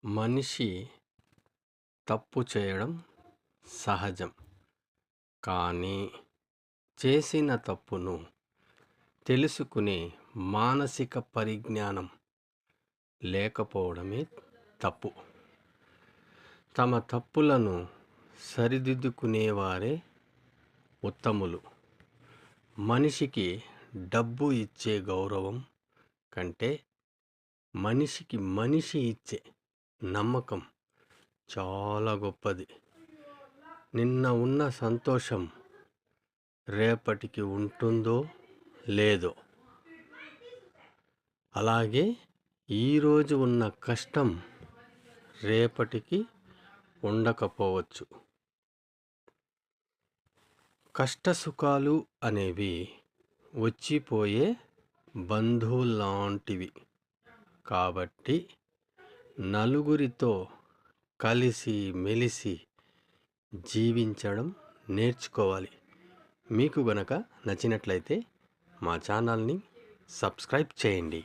మనిషి తప్పు చేయడం సహజం. కానీ చేసిన తప్పును తెలుసుకునే మానసిక పరిజ్ఞానం లేకపోవడమే తప్పు. తమ తప్పులను సరిదిద్దుకునేవారే ఉత్తములు. మనిషికి డబ్బు ఇచ్చే గౌరవం కంటే మనిషికి మనిషి ఇచ్చే నమ్మకం చాలా గొప్పది. నిన్న ఉన్న సంతోషం రేపటికి ఉంటుందో లేదో, అలాగే ఈరోజు ఉన్న కష్టం రేపటికి ఉండకపోవచ్చు. కష్టసుఖాలు అనేవి వచ్చిపోయే బంధువులాంటివి. కాబట్టి నలుగురితో కలిసి మెలిసి జీవించడం నేర్చుకోవాలి. మీకు గనక నచ్చినట్లయితే మా ఛానల్ని సబ్స్క్రైబ్ చేయండి.